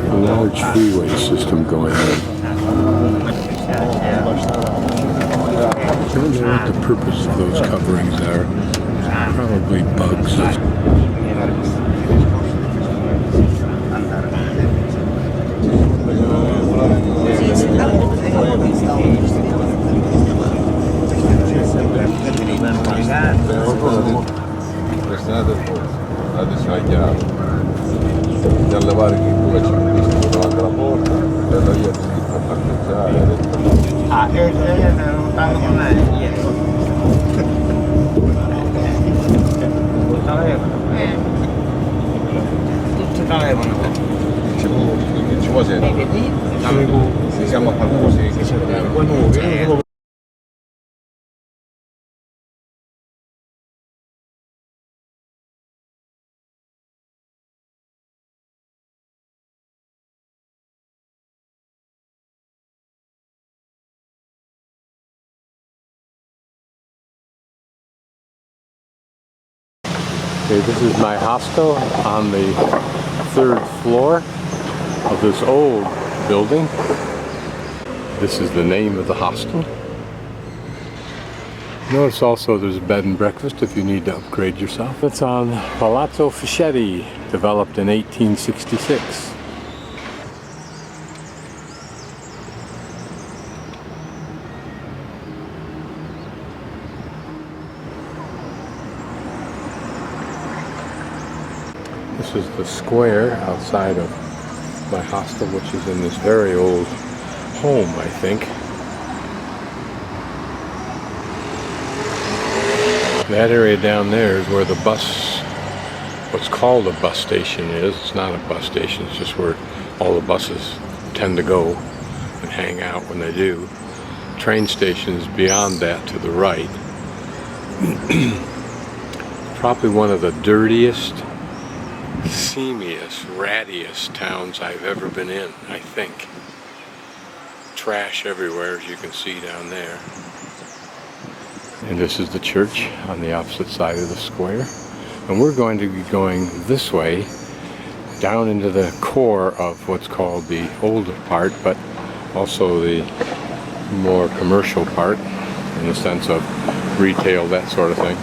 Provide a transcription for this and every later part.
A large freeway system going on. I don't know what the purpose of those coverings are. Probably bugs. Adesso è chiaro, da levare che pure c'è un visto davanti alla porta, per la via dritta a parcheggiare. Ah, non stanno con me ieri. Tutti l'avevano. Ci può essere. Siamo a qualcosa che Okay, this is my hostel on the third floor of this old building. This is the name of the hostel. Notice also there's a bed and breakfast if you need to upgrade yourself. It's on Palazzo Gioeni, developed in 1866. This is the square outside of my hostel, which is in this very old home, I think. That area down there is where the bus, what's called a bus station is. It's not a bus station, it's just where all the buses tend to go and hang out when they do. Train stations beyond that to the right. Probably one of the dirtiest, seamiest, rattiest towns I've ever been in, I think. Trash everywhere, as you can see down there. And this is the church on the opposite side of the square. And we're going to be going this way, down into the core of what's called the older part, but also the more commercial part, in the sense of retail, that sort of thing.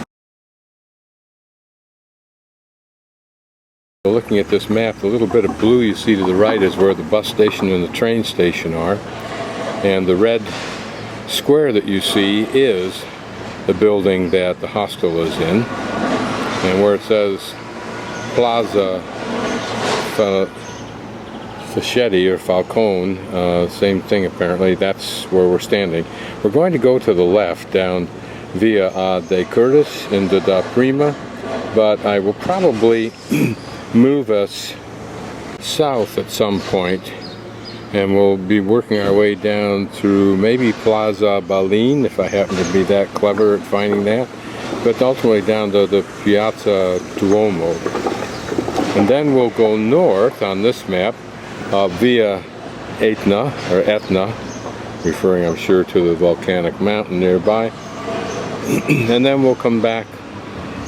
Looking at this map, the little bit of blue you see to the right is where the bus station and the train station are. And the red square that you see is the building that the hostel is in. And where it says Plaza Fischetti or Falcone, same thing apparently, that's where we're standing. We're going to go to the left down via De Curtis into Da Prima, but I will probably move us south at some point, and we'll be working our way down through maybe Plaza Bellini, if I happen to be that clever at finding that, but ultimately down to the Piazza Duomo. And then we'll go north on this map via Etna, referring I'm sure to the volcanic mountain nearby, and then we'll come back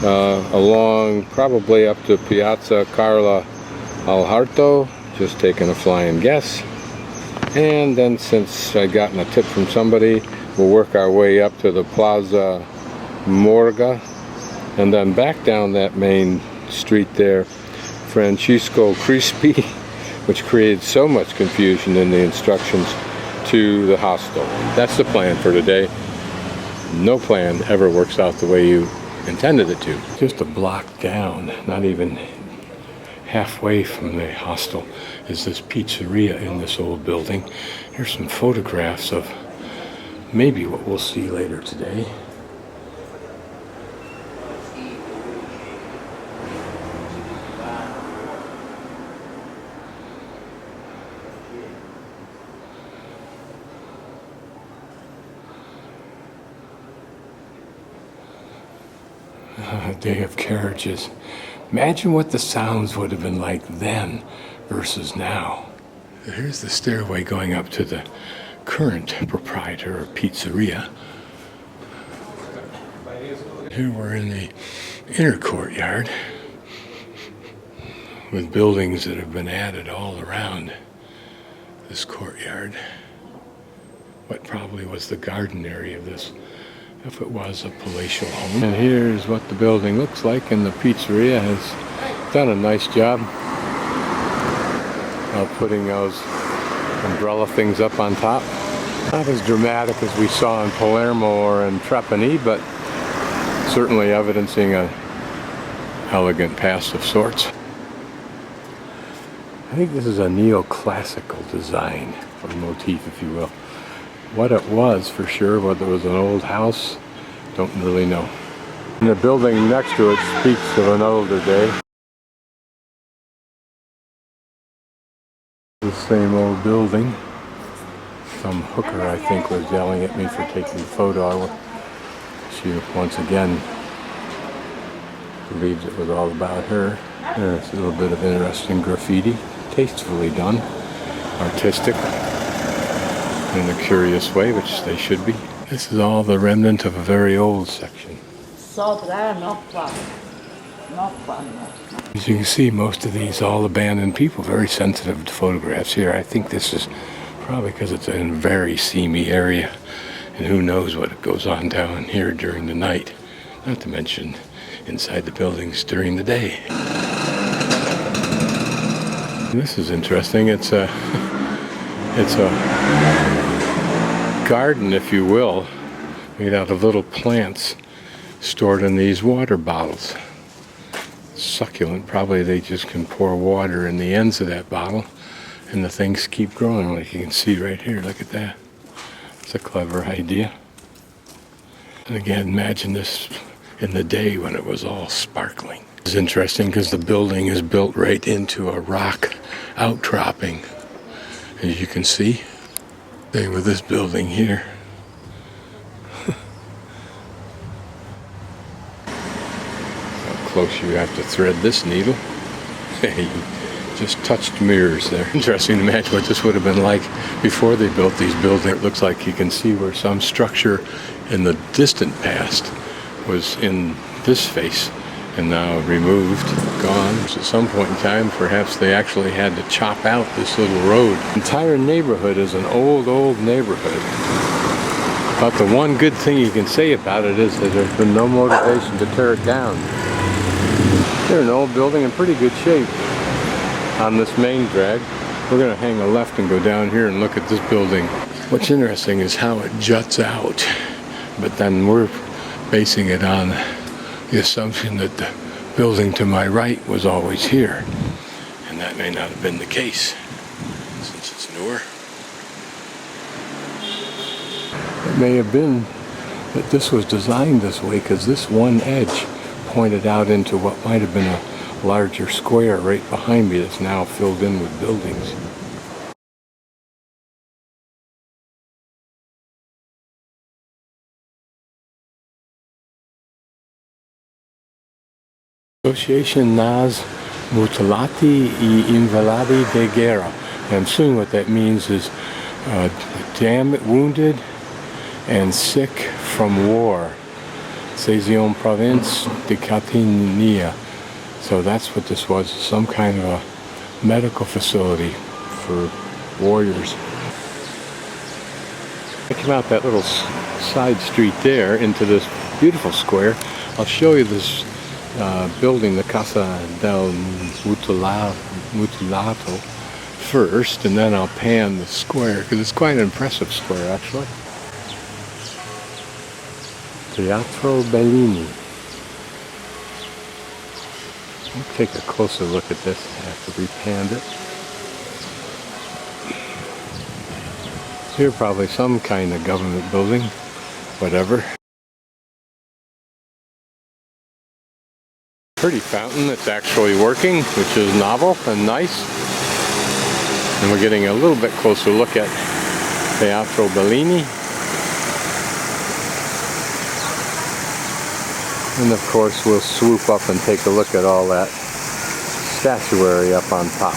along probably up to Piazza Carla Alharto, just taking a flying guess. And then, since I've gotten a tip from somebody, we'll work our way up to the Plaza Morga, and then back down that main street there, Francisco Crispi, which created so much confusion in the instructions to the hostel. That's the plan for today. No plan ever works out the way you intended it to. Just a block down, not even halfway from the hostel, is this pizzeria in this old building. Here's some photographs of maybe what we'll see later today. A day of carriages. Imagine what the sounds would have been like then versus now. Here's the stairway going up to the current proprietor of pizzeria. Here we're in the inner courtyard. with buildings that have been added all around this courtyard. What probably was the garden area of this, if it was a palatial home. And here's what the building looks like, and the pizzeria has done a nice job of putting those umbrella things up on top. Not as dramatic as we saw in Palermo or in Trapani, but certainly evidencing an elegant past of sorts. I think this is a neoclassical design, or motif, if you will. What it was, for sure, whether it was an old house, don't really know. And the building next to it speaks of an older day. The same old building. Some hooker, I think, was yelling at me for taking a photo. She once again believes it was all about her. There's a little bit of interesting graffiti, tastefully done, artistic, in a curious way, which they should be. This is all the remnant of a very old section. As you can see, most of these all abandoned people, very sensitive to photographs here. I think this is probably because it's in a very seamy area, and who knows what goes on down here during the night, not to mention inside the buildings during the day. And this is interesting. It's a garden, if you will, made out of little plants stored in these water bottles. Succulent. Probably they just can pour water in the ends of that bottle and the things keep growing, like you can see right here. Look at that. It's a clever idea. And again, imagine this in the day when it was all sparkling. It's interesting because the building is built right into a rock outcropping, as you can see. Same with this building here. How close you have to thread this needle. You just touched mirrors there. Interesting to imagine what this would have been like before they built these buildings. It looks like you can see where some structure in the distant past was in this face and now removed, gone. So at some point in time, perhaps they actually had to chop out this little road. The entire neighborhood is an old neighborhood. But the one good thing you can say about it is that there's been no motivation to tear it down. They're an old building in pretty good shape. On this main drag, we're going to hang a left and go down here and look at this building. What's interesting is how it juts out, but then we're basing it on the assumption that the building to my right was always here, and that may not have been the case since it's newer. It may have been that this was designed this way because this one edge pointed out into what might have been a larger square right behind me that's now filled in with buildings. Association Nas Mutilati e Invalidi de Guerra. I'm assuming what that means is wounded and sick from war. Sezion Province de Catania. So that's what this was, some kind of a medical facility for warriors. I came out that little side street there into this beautiful square. I'll show you this building, the Casa del Mutilato first, and then I'll pan the square, because it's quite an impressive square actually. Teatro Bellini. Let's take a closer look at this after we panned it. Here probably some kind of government building, whatever. Pretty fountain that's actually working, which is novel and nice. And we're getting a little bit closer look at Teatro Bellini. And of course we'll swoop up and take a look at all that statuary up on top.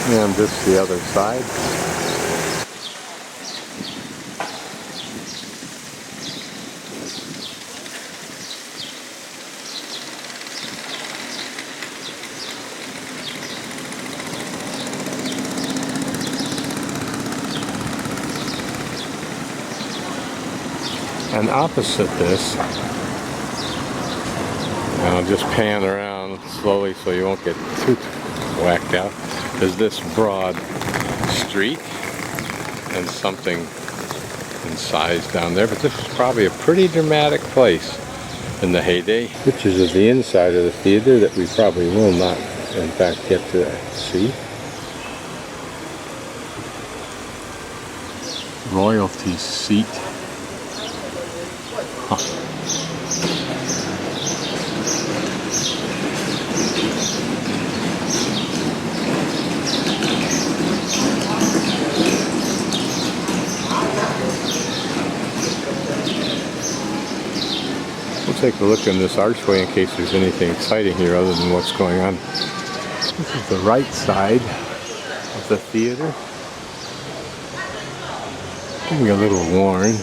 And this the other side. And opposite this, and I'll just pan around slowly so you won't get too whacked out, is this broad street and something in size down there. But this is probably a pretty dramatic place in the heyday. Pictures of the inside of the theater that we probably will not, in fact, get to see. Royalty seat. Huh. We'll take a look in this archway in case there's anything exciting here other than what's going on. This is the right side of the theater. Getting a little worn.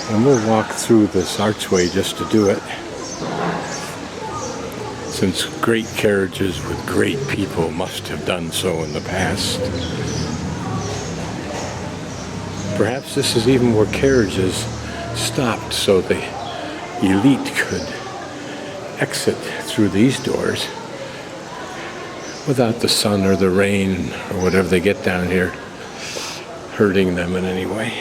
And we'll walk through this archway just to do it. Since great carriages with great people must have done so in the past. Perhaps this is even where carriages stopped so the elite could exit through these doors without the sun or the rain or whatever they get down here hurting them in any way.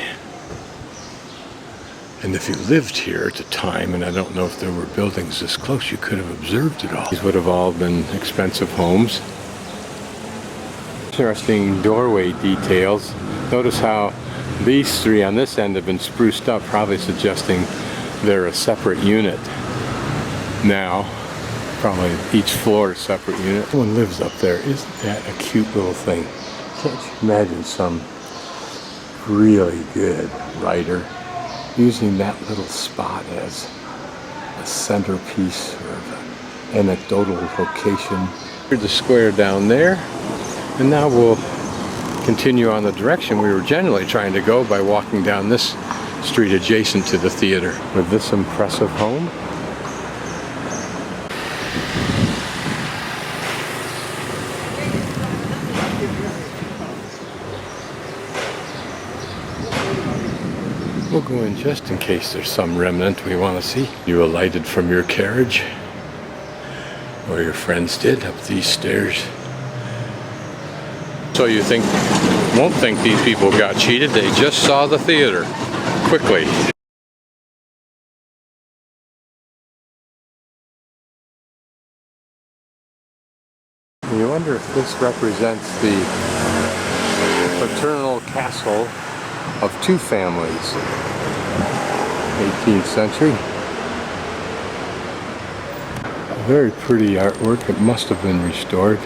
And if you lived here at the time, and I don't know if there were buildings this close, you could have observed it all. These would have all been expensive homes. Interesting doorway details. Notice how these three on this end have been spruced up, probably suggesting they're a separate unit now. Probably each floor is a separate unit. Someone lives up there. Isn't that a cute little thing? Can't you imagine some really good writer using that little spot as a centerpiece or an anecdotal location. Here's the square down there, and now we'll continue on the direction we were generally trying to go by walking down this street adjacent to the theater with this impressive home. We'll go in just in case there's some remnant we want to see. You alighted from your carriage, or your friends did, up these stairs. So you won't think these people got cheated, they just saw the theater quickly. You wonder if this represents the paternal castle of two families, 18th century. Very pretty artwork. It must have been restored.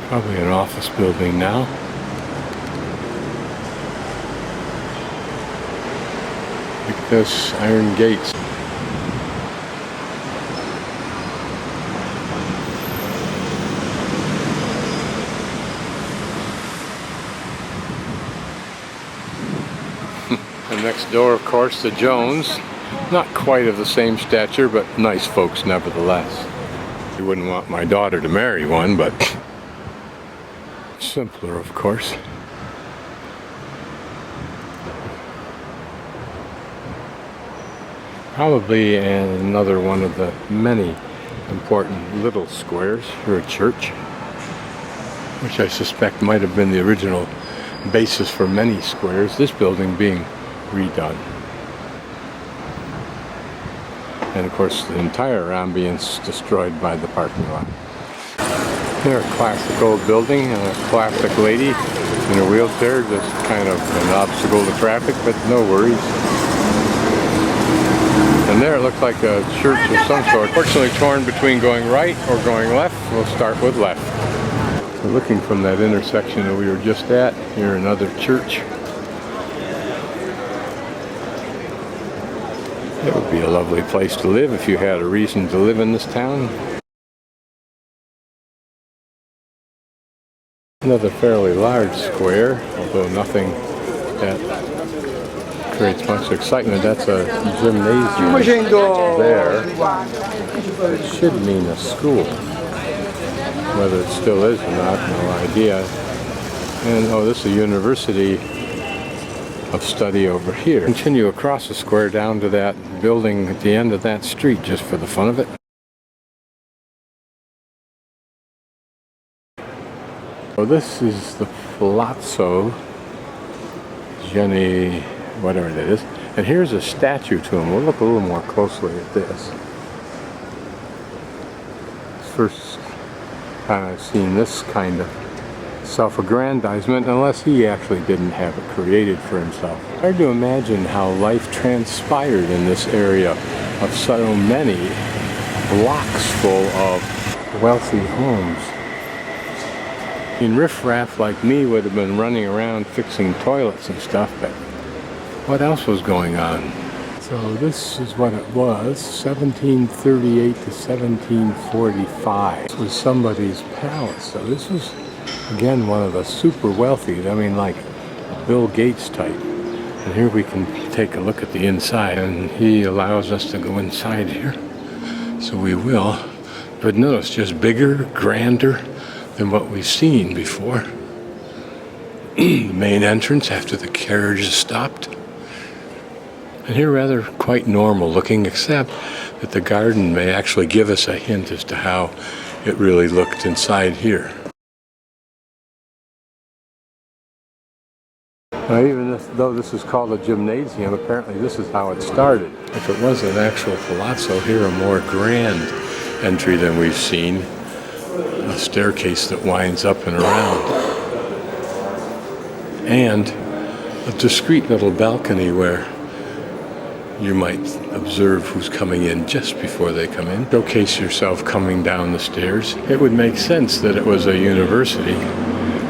Probably an office building now. Look at this, iron gates. Next door, of course, the Jones. Not quite of the same stature, but nice folks nevertheless. You wouldn't want my daughter to marry one, but simpler, of course. Probably another one of the many important little squares for a church, which I suspect might have been the original basis for many squares, this building being redone. And of course the entire ambience destroyed by the parking lot. Here, a classic old building and a classic lady in a wheelchair, just kind of an obstacle to traffic, but no worries. And there it looks like a church of some sort. Fortunately torn between going right or going left. We'll start with left. So looking from that intersection that we were just at, here another church. It would be a lovely place to live if you had a reason to live in this town. Another fairly large square, although nothing that creates much excitement. That's a gymnasium there. It should mean a school. Whether it still is or not, no idea. And oh, this is a university of study over here. Continue across the square down to that building at the end of that street just for the fun of it. So this is the Palazzo Gioeni, whatever that is. And here's a statue to him. We'll look a little more closely at this. First time I've seen this kind of self-aggrandizement, unless he actually didn't have it created for himself. Hard to imagine how life transpired in this area of so many blocks full of wealthy homes. I mean, riffraff like me would have been running around fixing toilets and stuff, but what else was going on? So this is what it was, 1738 to 1745. This was somebody's palace. So this was, again, one of the super wealthy, I mean, like Bill Gates type. And here we can take a look at the inside, and he allows us to go inside here. So we will. But notice, just bigger, grander than what we've seen before. The main entrance after the carriage is stopped. And here rather quite normal looking, except that the garden may actually give us a hint as to how it really looked inside here. Now, even though this is called a gymnasium, apparently this is how it started. If it was an actual palazzo, here a more grand entry than we've seen. A staircase that winds up and around. And a discreet little balcony where you might observe who's coming in just before they come in. Showcase yourself coming down the stairs. It would make sense that it was a university.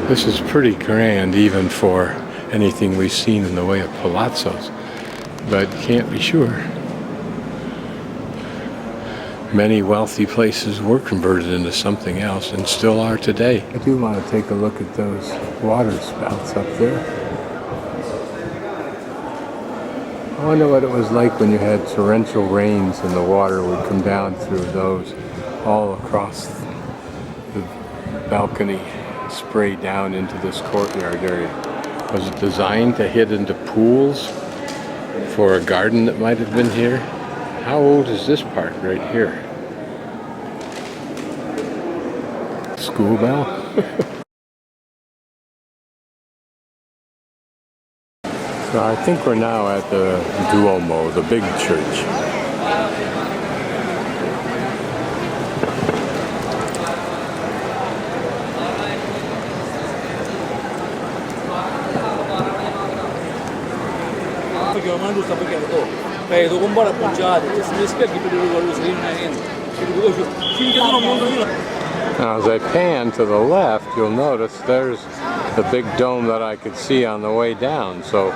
This is pretty grand even for anything we've seen in the way of palazzos, but can't be sure. Many wealthy places were converted into something else and still are today. I do want to take a look at those water spouts up there. I wonder what it was like when you had torrential rains and the water would come down through those all across the balcony, spray down into this courtyard area. Was it designed to hit into pools for a garden that might have been here? How old is this part right here? School bell? So I think we're now at the Duomo, the big church. Now as I pan to the left, you'll notice there's the big dome that I could see on the way down. So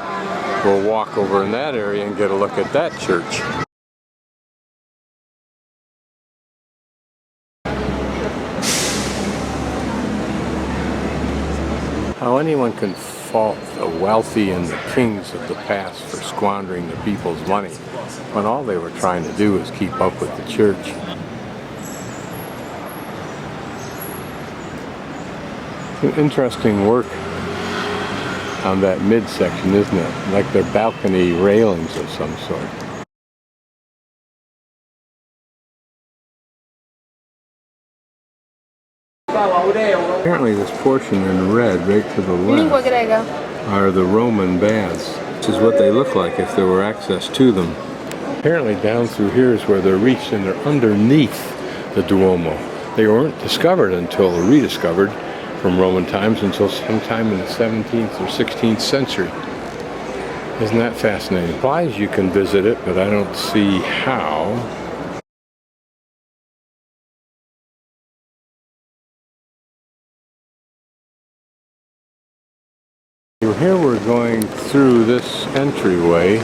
we'll walk over in that area and get a look at that church. How anyone can fault the wealthy and the kings of the past for squandering the people's money when all they were trying to do was keep up with the church. Interesting work on that midsection, isn't it? Like they're balcony railings of some sort. Apparently this portion in red right to the left are the Roman baths. This is what they look like if there were access to them. Apparently down through here is where they're reached, and they're underneath the Duomo. They weren't discovered until rediscovered from Roman times until sometime in the 17th or 16th century. Isn't that fascinating? Implies you can visit it, but I don't see how. Here we're going through this entryway,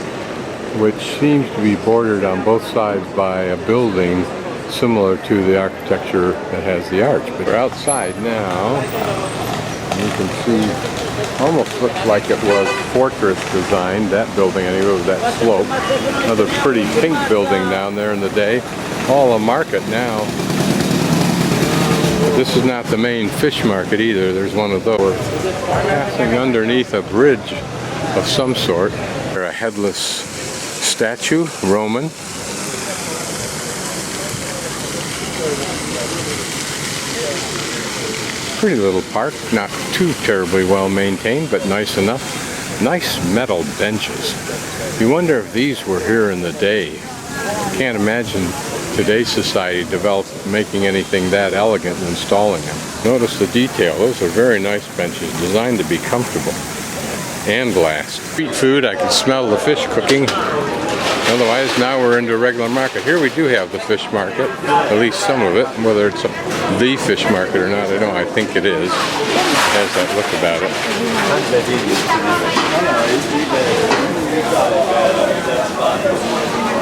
which seems to be bordered on both sides by a building similar to the architecture that has the arch. But we're outside now. You can see, almost looks like it was fortress designed, that building anyway, with that slope. Another pretty pink building down there in the day. All a market now. But this is not the main fish market either. There's one of those. We're passing underneath a bridge of some sort. Or a headless statue, Roman. Pretty little park, not too terribly well maintained, but nice enough. Nice metal benches. You wonder if these were here in the day. Can't imagine today's society making anything that elegant and installing them. Notice the detail. Those are very nice benches, designed to be comfortable and last. Street food, I can smell the fish cooking. Otherwise, now we're into a regular market. Here we do have the fish market, at least some of it. Whether it's the fish market or not, I don't. I think it is. It has that look about it.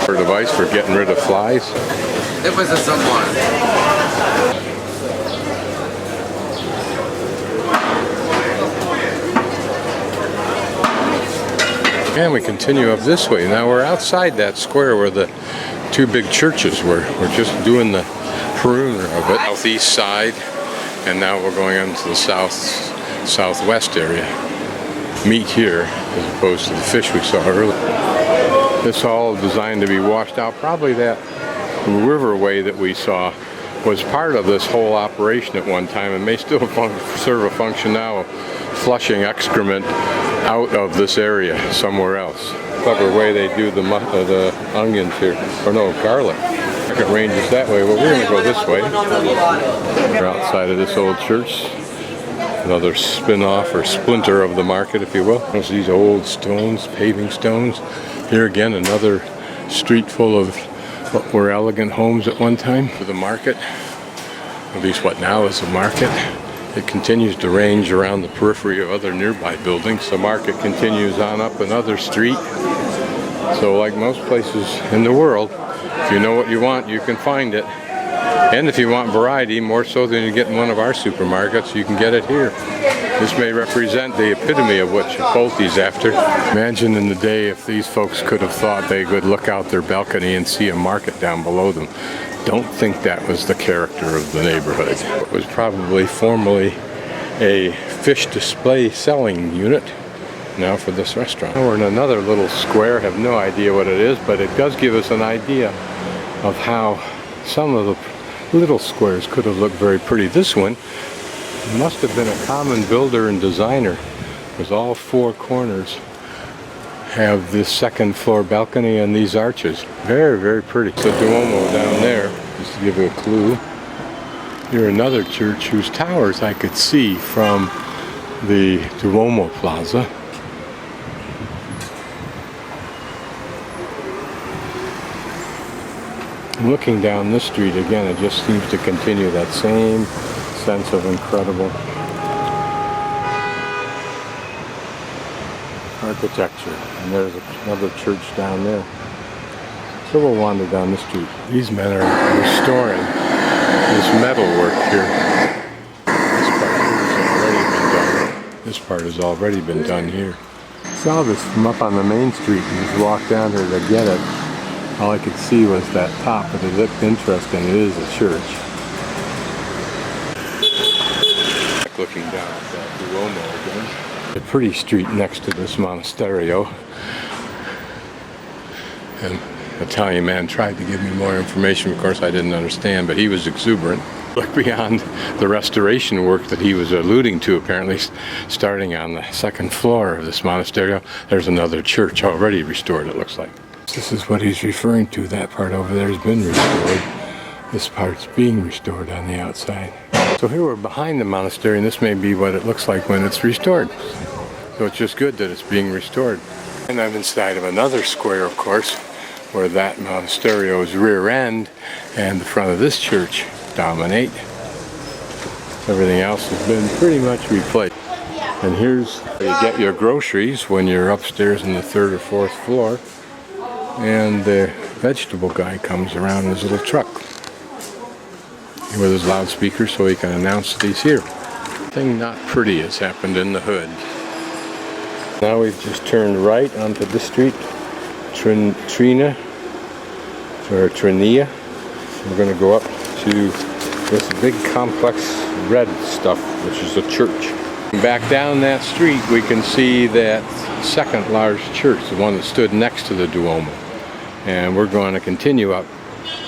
For a device for getting rid of flies. It was a someone. And we continue up this way. Now we're outside that square where the two big churches were. We're just doing the perimeter of it, southeast side, and now we're going on to the southwest area. Meet here as opposed to the fish we saw earlier. This all designed to be washed out. Probably that riverway that we saw was part of this whole operation at one time and may still serve a function now of flushing excrement out of this area somewhere else. Clever way they do the onions here, or no, garlic. Market range is that way. Well, we're going to go this way. We're outside of this old church. Another spin-off or splinter of the market, if you will. There's these old stones, paving stones. Here again, another street full of what were elegant homes at one time. For the market, at least what now is a market. It continues to range around the periphery of other nearby buildings. The market continues on up another street. So like most places in the world, if you know what you want, you can find it. And if you want variety, more so than you get in one of our supermarkets, you can get it here. This may represent the epitome of what Chipotle's after. Imagine in the day if these folks could have thought they could look out their balcony and see a market down below them. Don't think that was the character of the neighborhood. It was probably formerly a fish display selling unit now for this restaurant. We're in another little square, have no idea what it is, but it does give us an idea of how some of the little squares could have looked very pretty. This one must have been a common builder and designer, because all four corners have this second floor balcony and these arches. Very, very pretty. It's the Duomo down there, just to give you a clue. Here another church whose towers I could see from the Duomo Plaza. Looking down this street again, it just seems to continue that same sense of incredible architecture. And there's another church down there. So we'll wander down the street. These men are restoring this metal work here. This part has already been done here. Saw this from up on the main street and just walked down here to get it. All I could see was that top, but it looked interesting. It is a church. Looking down at that Duomo again. A pretty street next to this monasterio. An Italian man tried to give me more information. Of course, I didn't understand, but he was exuberant. Look beyond the restoration work that he was alluding to, apparently, starting on the second floor of this monasterio. There's another church already restored, it looks like. This is what he's referring to. That part over there has been restored. This part's being restored on the outside. So here we're behind the monastery, and this may be what it looks like when it's restored. So it's just good that it's being restored. And I'm inside of another square, of course, where that monasterio's rear end and the front of this church dominate. Everything else has been pretty much replaced. And here's where you get your groceries when you're upstairs in the third or fourth floor. And the vegetable guy comes around in his little truck with his loudspeaker so he can announce that he's here. Something not pretty has happened in the hood. Now we've just turned right onto this street, Trinia. We're going to go up to this big complex red stuff, which is a church. Back down that street we can see that second large church, the one that stood next to the Duomo. And we're going to continue up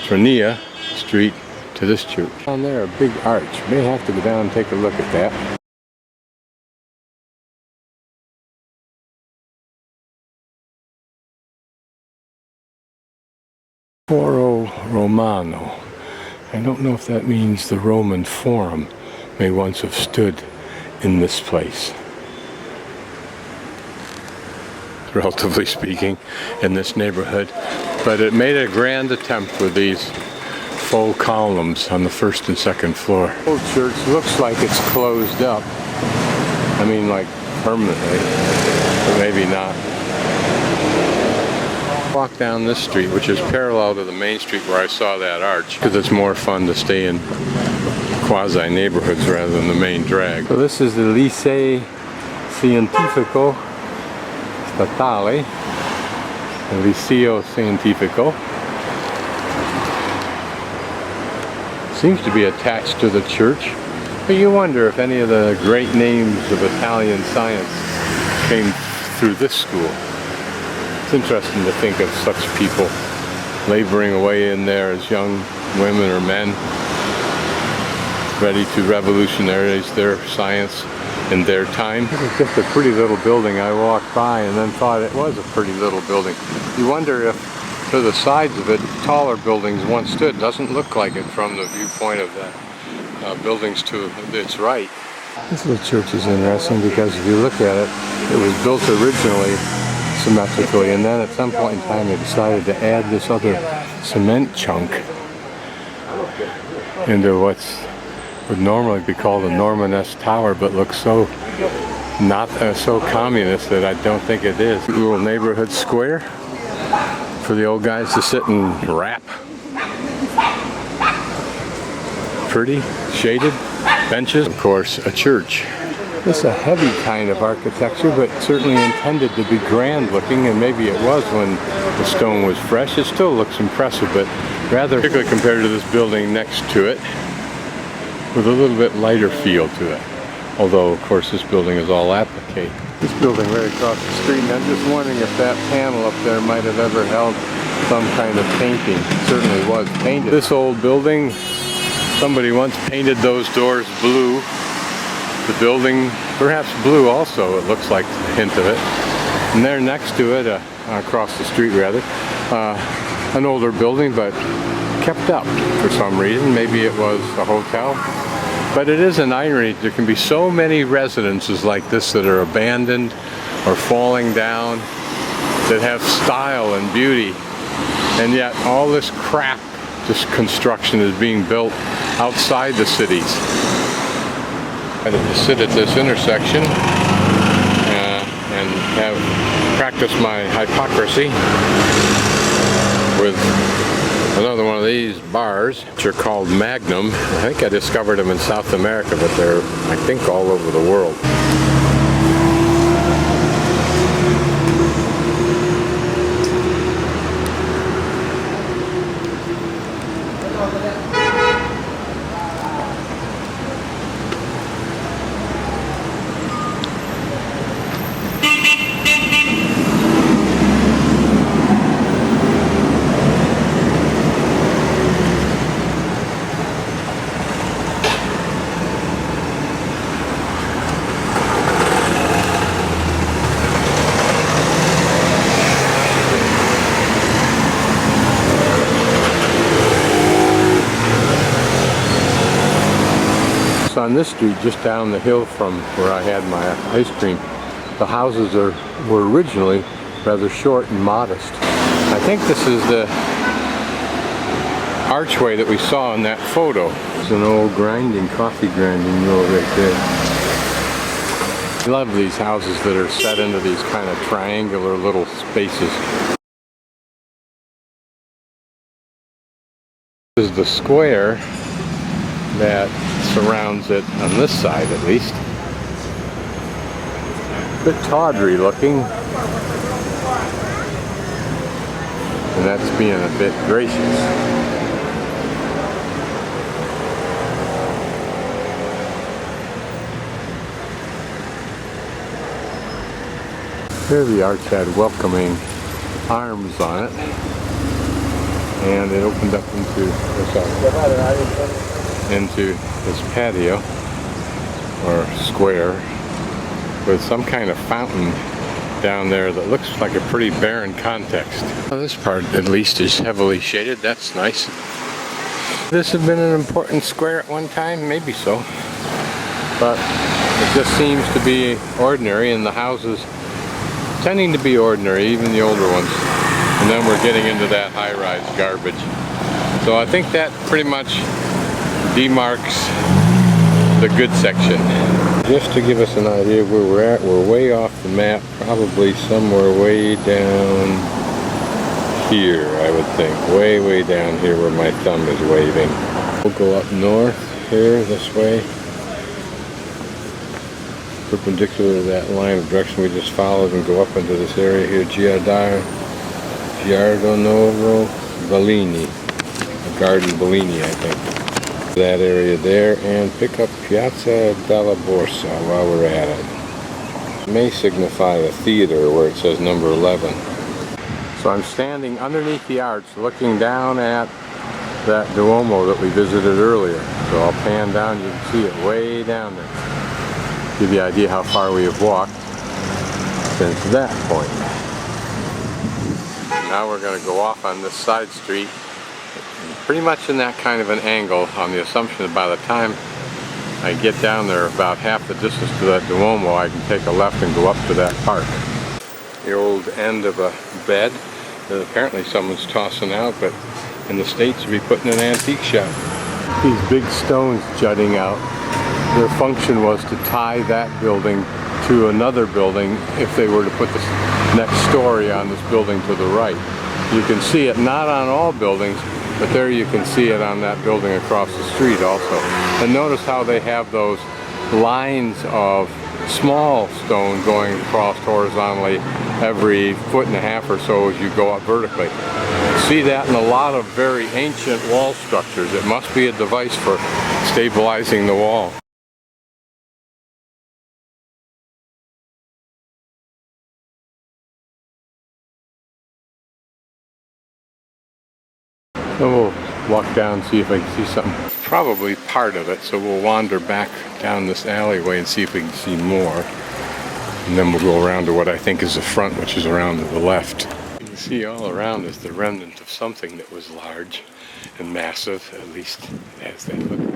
Trinia Street to this church. Down there, a big arch. May have to go down and take a look at that. Foro Romano. I don't know if that means the Roman Forum may once have stood in this place. Relatively speaking, in this neighborhood. But it made a grand attempt with these faux columns on the first and second floor. The old church looks like it's closed up. I mean, like permanently, but maybe not. Walk down this street, which is parallel to the main street where I saw that arch, because it's more fun to stay in quasi neighborhoods rather than the main drag. So this is the Liceo Scientifico Statale, Liceo Scientifico. Seems to be attached to the church, but you wonder if any of the great names of Italian science came through this school. It's interesting to think of such people laboring away in there as young women or men, ready to revolutionize their science in their time. It was just a pretty little building. I walked by and then thought it was a pretty little building. You wonder if to the sides of it, taller buildings once stood. Doesn't look like it from the viewpoint of the buildings to its right. This little church is interesting because if you look at it, it was built originally symmetrically, and then at some point in time they decided to add this other cement chunk into what's would normally be called a Normanesque tower, but looks so not so communist that I don't think it is. Little neighborhood square for the old guys to sit and rap. Pretty, shaded benches. Of course, a church. This is a heavy kind of architecture, but certainly intended to be grand looking, and maybe it was when the stone was fresh. It still looks impressive, but rather, particularly compared to this building next to it, with a little bit lighter feel to it. Although, of course, this building is all applique. This building right across the street, and I'm just wondering if that panel up there might have ever held some kind of painting. It certainly was painted. This old building, somebody once painted those doors blue. The building, perhaps blue also, it looks like a hint of it. And there next to it, across the street rather, an older building, but kept up for some reason. Maybe it was a hotel. But it is an irony. There can be so many residences like this that are abandoned or falling down, that have style and beauty. And yet all this crap, this construction is being built outside the cities. I had to sit at this intersection and have practiced my hypocrisy with another one of these bars, which are called Magnum. I think I discovered them in South America, but they're, I think, all over the world. On this street, just down the hill from where I had my ice cream, the houses were originally rather short and modest. I think this is the archway that we saw in that photo. It's an old coffee grinding mill right there. I love these houses that are set into these kind of triangular little spaces. This is the square that surrounds it on this side at least. A bit tawdry looking. And that's being a bit gracious. Here the arch had welcoming arms on it, and it opened up into this patio or square with some kind of fountain down there that looks like a pretty barren context. Well, this part at least is heavily shaded. That's nice. This had been an important square at one time, maybe so, but it just seems to be ordinary, and the houses tending to be ordinary, even the older ones. And then we're getting into that high-rise garbage. So I think that pretty much demarks the good section. Just to give us an idea of where we're at, we're way off the map, probably somewhere way down here, I would think. Way, way down here where my thumb is waving. We'll go up north here, this way. Perpendicular to that line of direction we just followed, and go up into this area here, Giardin Bellini, Garden Bellini, I think. That area there, and pick up Piazza della while we're at it. It may signify a theater where it says number 11. So I'm standing underneath the arch looking down at that Duomo that we visited earlier. So I'll pan down, you can see it way down there. Give you an idea how far we have walked since that point. Now we're going to go off on this side street, pretty much in that kind of an angle, on the assumption that by the time I get down there about half the distance to that Duomo, I can take a left and go up to that park. The old end of a bed that apparently someone's tossing out, but in the States would be putting in an antique shop. These big stones jutting out, their function was to tie that building to another building if they were to put the next story on this building to the right. You can see it not on all buildings, but there you can see it on that building across the street also. And notice how they have those lines of small stone going across horizontally every 1.5 feet or so as you go up vertically. See that in a lot of very ancient wall structures. It must be a device for stabilizing the wall. So we'll walk down and see if I can see something. Probably part of it, so we'll wander back down this alleyway and see if we can see more. And then we'll go around to what I think is the front, which is around to the left. You can see all around is the remnant of something that was large and massive, at least as they look at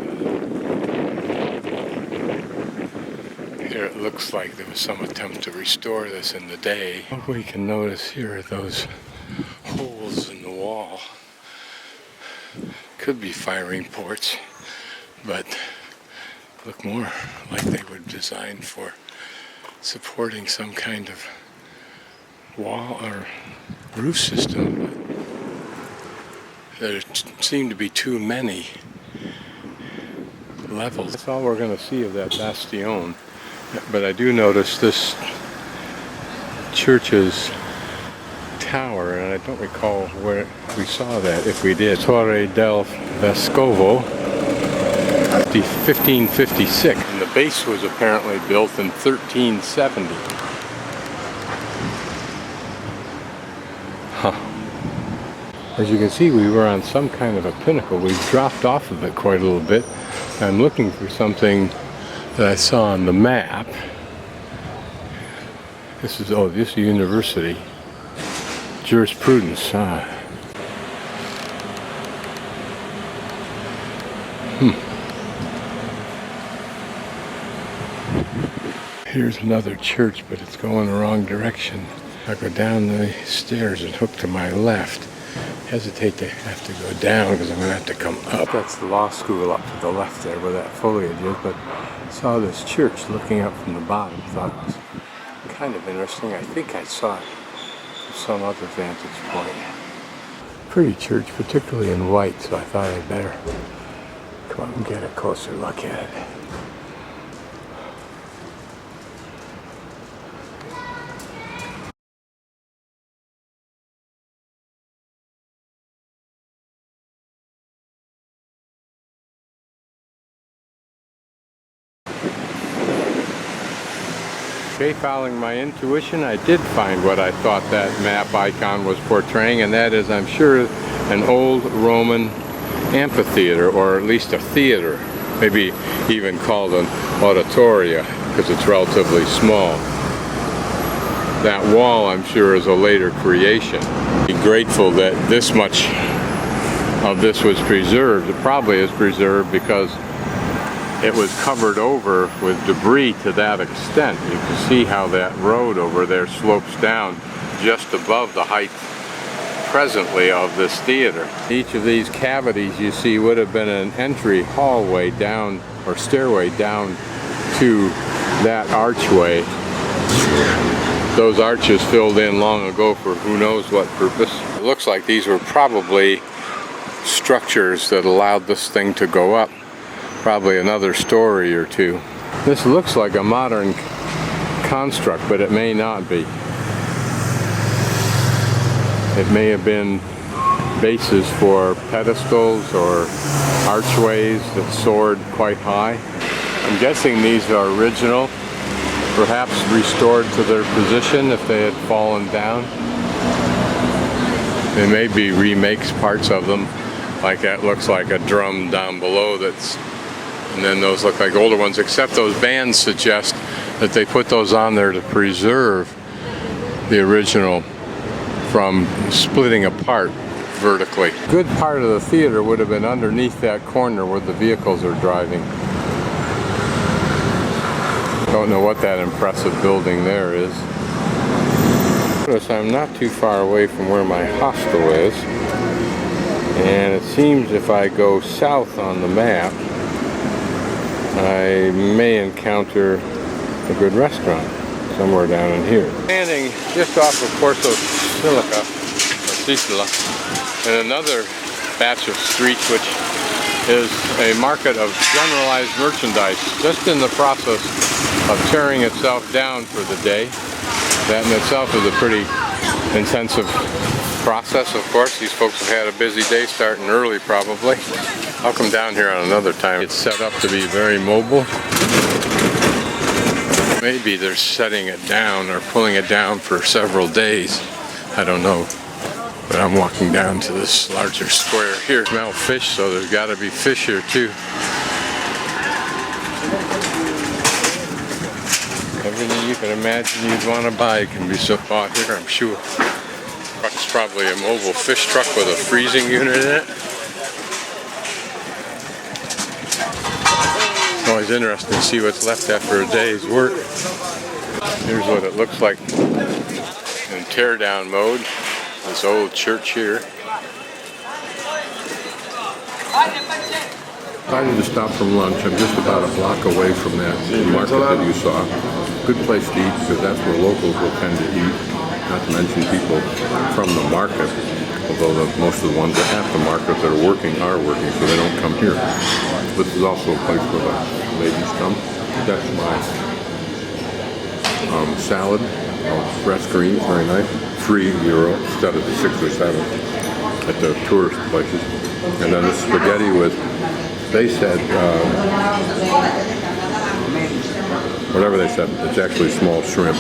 it. Here it looks like there was some attempt to restore this in the day. What we can notice here are those holes in the wall. Could be firing ports, but look more like they were designed for supporting some kind of wall or roof system. There seem to be too many levels. That's all we're going to see of that Bastion. But I do notice this church's tower, and I don't recall where we saw that, if we did. Torre del Vescovo, 1556, and the base was apparently built in 1370. Huh. As you can see, we were on some kind of a pinnacle. We dropped off of it quite a little bit. I'm looking for something that I saw on the map. This is university. Jurisprudence. Here's another church, but it's going the wrong direction. I go down the stairs and hook to my left. Hesitate to have to go down because I'm going to have to come up. That's the law school up to the left there where that foliage is, but I saw this church looking up from the bottom. Thought it was kind of interesting. I think I saw it from some other vantage point. Pretty church, particularly in white, so I thought I'd better go up and get a closer look at it. Okay, following my intuition, I did find what I thought that map icon was portraying, and that is, I'm sure, an old Roman amphitheater, or at least a theater, maybe even called an auditoria, because it's relatively small. That wall, I'm sure, is a later creation. Be grateful that this much of this was preserved. It probably is preserved because it was covered over with debris to that extent. You can see how that road over there slopes down just above the height presently of this theater. Each of these cavities you see would have been an entry hallway down, or stairway down to that archway. Those arches filled in long ago for who knows what purpose. It looks like these were probably structures that allowed this thing to go up. Probably another story or two. This looks like a modern construct, but it may not be. It may have been bases for pedestals or archways that soared quite high. I'm guessing these are original, perhaps restored to their position if they had fallen down. They may be remakes, parts of them, like that looks like a drum down below that's, and then those look like older ones, except those bands suggest that they put those on there to preserve the original from splitting apart vertically. A good part of the theater would have been underneath that corner where the vehicles are driving. Don't know what that impressive building there is. Notice I'm not too far away from where my hostel is, and it seems if I go south on the map I may encounter a good restaurant somewhere down in here. Standing just off of Porto Sicula, and another batch of streets which is a market of generalized merchandise, just in the process of tearing itself down for the day. That in itself is a pretty intensive process, of course. These folks have had a busy day starting early probably. I'll come down here on another time. It's set up to be very mobile. Maybe they're setting it down or pulling it down for several days. I don't know. But I'm walking down to this larger square here. I smell fish, so there's got to be fish here too. Everything you can imagine you'd want to buy can be bought here, I'm sure. Truck's probably a mobile fish truck with a freezing unit in it. It's always interesting to see what's left after a day's work. Here's what it looks like in tear-down mode. This old church here. I had to stop from lunch. I'm just about a block away from that market that you saw. Good place to eat because that's where locals will tend to eat. Not to mention people from the market, although most of the ones that have the market that are working, so they don't come here. This is also a place where the ladies come. That's my salad, fresh greens, very nice. €3 instead of the 6 or 7 at the tourist places. And then the spaghetti with, they said, whatever they said, it's actually small shrimp.